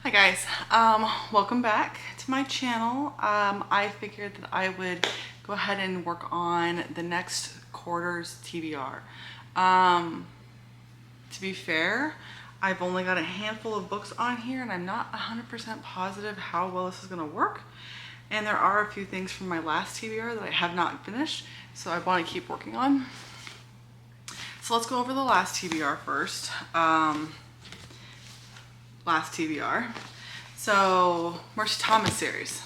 Hi guys, welcome back to my channel. I figured that I would go ahead and work on the next quarter's TBR. To be fair, I've only got a handful of books on here and I'm not 100% positive how well this is going to work. And there are a few things from my last TBR that I have not finished, so I want to keep working on. So let's go over the last TBR first. Last TBR. So Mercy Thomas series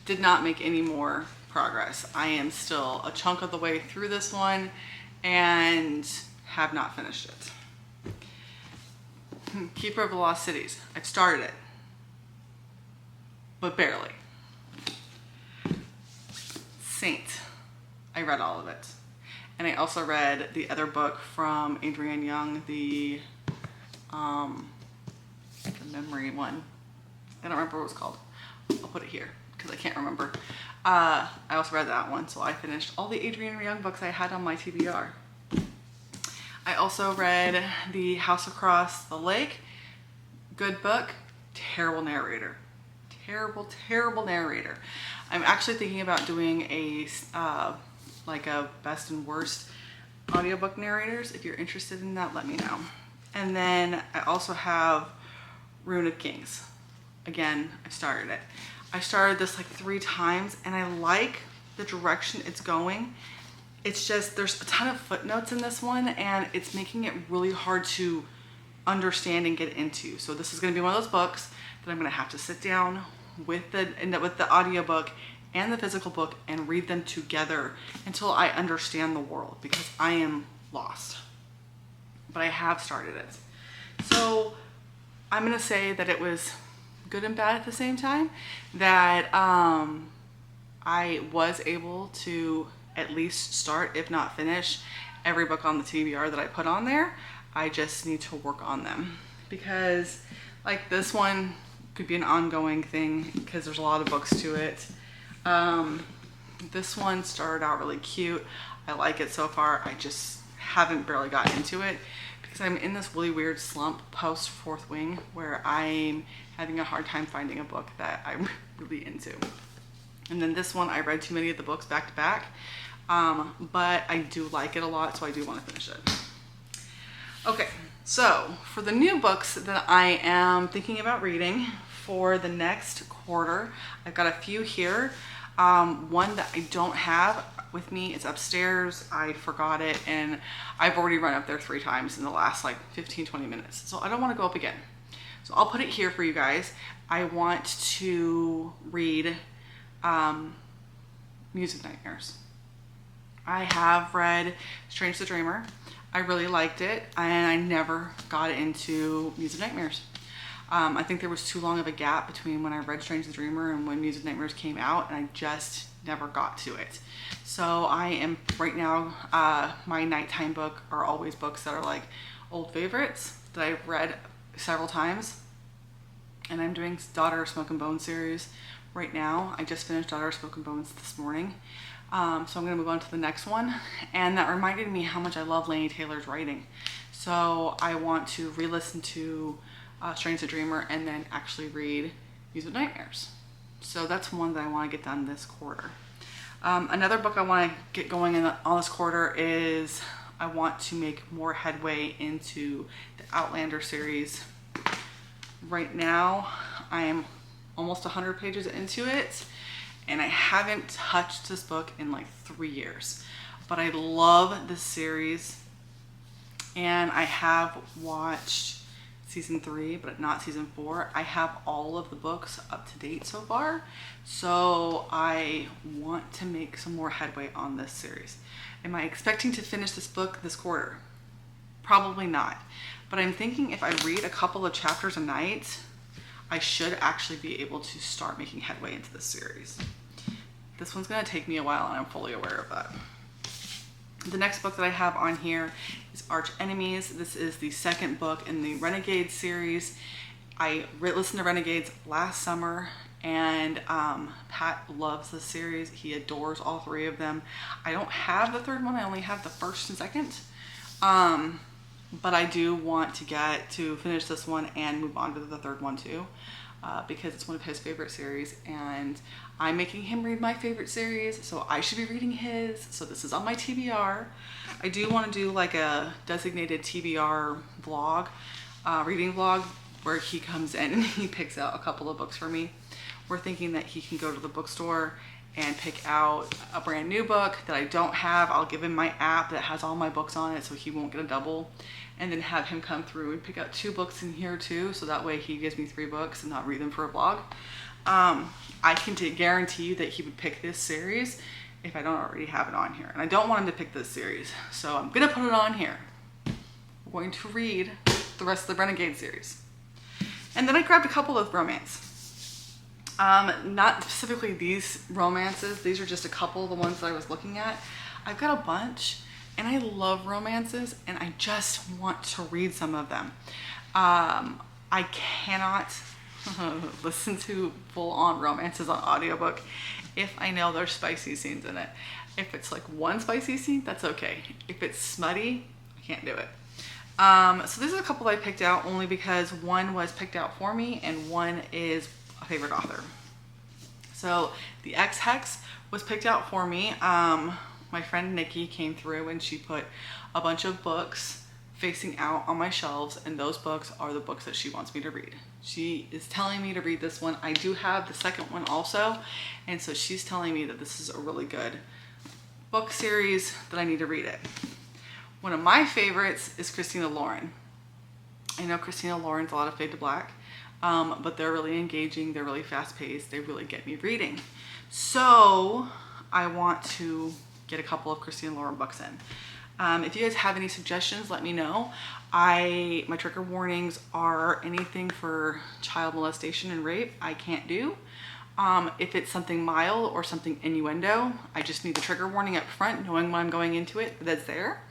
did not make any more progress. I am still a chunk of the way through this one and have not finished it. Keeper of the Lost Cities. I've started it, but barely. Saint. I read all of it. And I also read the other book from Adrienne Young, the memory one. I don't remember what it was called. I'll put it here because I can't remember. I also read that one, so I finished all the Adrienne Young books I had on my TBR. I also read The House Across the Lake. Good book, terrible narrator. Terrible narrator. I'm actually thinking about doing a like a best and worst audiobook narrators. If you're interested in that, let me know. And then I also have Rune of Kings. Again, I started it. I started this like 3 times and I like the direction it's going. It's just, there's a ton of footnotes in this one and it's making it really hard to understand and get into. So this is gonna be one of those books that I'm gonna have to sit down with the audiobook and the physical book and read them together until I understand the world, because I am lost. But I have started it. So I'm gonna say that it was good and bad at the same time, that I was able to at least start, if not finish, every book on the TBR that I put on there. I just need to work on them, because like this one could be an ongoing thing because there's a lot of books to it. This one started out really cute. I like it so far. I just haven't barely got into it because I'm in this really weird slump post Fourth Wing where I'm having a hard time finding a book that I'm really into. And then this one, I read too many of the books back to back, but I do like it a lot, so I do want to finish it. Okay, so for the new books that I am thinking about reading for the next quarter, I've got a few here. One that I don't have with me is upstairs. I forgot it and I've already run up there 3 times in the last like 15-20 minutes. So I don't want to go up again. So I'll put it here for you guys. I want to read Music Nightmares. I have read Strange the Dreamer. I really liked it and I never got into Music Nightmares. I think there was too long of a gap between when I read Strange the Dreamer and when Music Nightmares came out, and I just never got to it. So I am right now, my nighttime book are always books that are like old favorites that I've read several times. And I'm doing Daughter of Smoke and Bone series right now. I just finished Daughter of Smoke and Bones this morning. So I'm gonna move on to the next one. And that reminded me how much I love Laini Taylor's writing. So I want to re-listen to Strange the Dreamer and then actually read Music Nightmares. So that's one that I want to get done this quarter. Another book I want to get going on this quarter is I want to make more headway into the Outlander series. Right now I am almost 100 pages into it and I haven't touched this book in like 3 years, but I love this series and I have watched season 3, but not season 4. I have all of the books up to date so far, so I want to make some more headway on this series. Am I expecting to finish this book this quarter? Probably not, but I'm thinking if I read a couple of chapters a night, I should actually be able to start making headway into this series. This one's gonna take me a while and I'm fully aware of that. The next book that I have on here is Arch Enemies. This is the second book in the Renegades series. I listened to Renegades last summer and Pat loves the series. He adores all 3 of them. I don't have the 3rd one. I only have the 1st and 2nd. but I do want to get to finish this one and move on to the third one too, because it's one of his favorite series, and I'm making him read my favorite series, so I should be reading his. So this is on my TBR. I do want to do like a designated TBR vlog, reading vlog, where he comes in and he picks out a couple of books for me. We're thinking that he can go to the bookstore and pick out a brand new book that I don't have. I'll give him my app that has all my books on it so he won't get a double, and then have him come through and pick out 2 books in here too, so that way he gives me 3 books and not read them for a vlog. I can guarantee you that he would pick this series if I don't already have it on here, and I don't want him to pick this series, so I'm gonna put it on here. We're going to read the rest of the Renegade series. And then I grabbed a couple of romance. Not specifically these romances, these are just a couple of the ones that I was looking at. I've got a bunch, and I love romances, and I just want to read some of them. I cannot listen to full-on romances on audiobook if I know there's spicy scenes in it. If it's like one spicy scene, that's okay. If it's smutty, I can't do it. So this is a couple I picked out only because one was picked out for me and one is a favorite author. So the Ex-Hex was picked out for me. My friend Nikki came through and she put a bunch of books facing out on my shelves, and those books are the books that she wants me to read. She is telling me to read this one. I do have the second one also, and so she's telling me that this is a really good book series, that I need to read it. One of my favorites is Christina Lauren. I know Christina Lauren's a lot of Fade to Black, but they're really engaging, they're really fast paced, they really get me reading. So I want to get a couple of Christina Lauren books in. If you guys have any suggestions, let me know. My trigger warnings are anything for child molestation and rape, I can't do. If it's something mild or something innuendo, I just need the trigger warning up front, knowing when I'm going into it, that's there.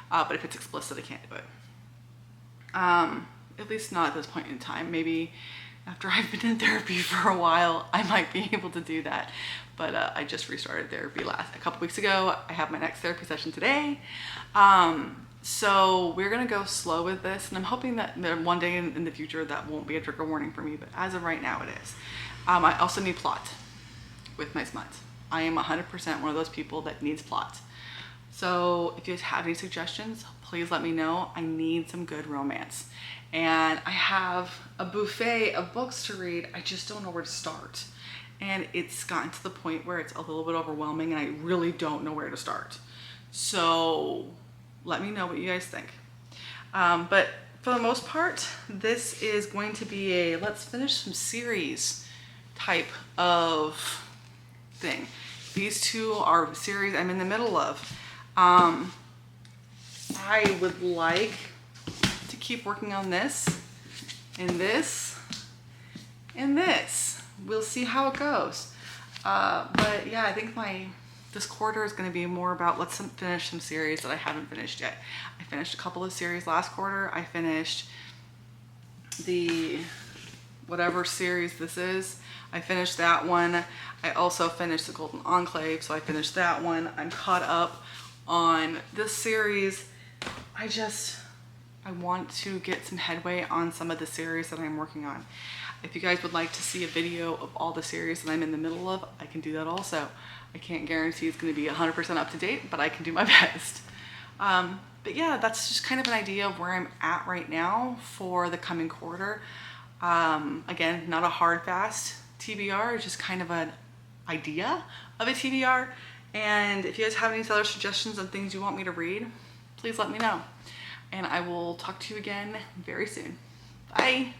But if it's explicit, I can't do it. At least not at this point in time. Maybe after I've been in therapy for a while, I might be able to do that. But I just restarted therapy a couple weeks ago. I have my next therapy session today. So we're gonna go slow with this, and I'm hoping that one day in the future that won't be a trigger warning for me, but as of right now it is. I also need plot with my smut. I am 100% one of those people that needs plot. So if you guys have any suggestions, please let me know. I need some good romance. And I have a buffet of books to read. I just don't know where to start. And it's gotten to the point where it's a little bit overwhelming and I really don't know where to start. So let me know what you guys think. But for the most part, this is going to be a let's finish some series type of thing. These 2 are series I'm in the middle of. I would like to keep working on this and this and this. We'll see how it goes. But yeah, I think this quarter is going to be more about let's finish some series that I haven't finished yet. I finished a couple of series last quarter. I finished the whatever series this is. I finished that one. I also finished the Golden Enclave, so I finished that one. I'm caught up on this series. I want to get some headway on some of the series that I'm working on. If you guys would like to see a video of all the series that I'm in the middle of, I can do that also. I can't guarantee it's going to be 100% up to date, but I can do my best. But yeah, that's just kind of an idea of where I'm at right now for the coming quarter. Again, not a hard fast TBR, just kind of an idea of a TBR. And if you guys have any other suggestions on things you want me to read, please let me know. And I will talk to you again very soon. Bye.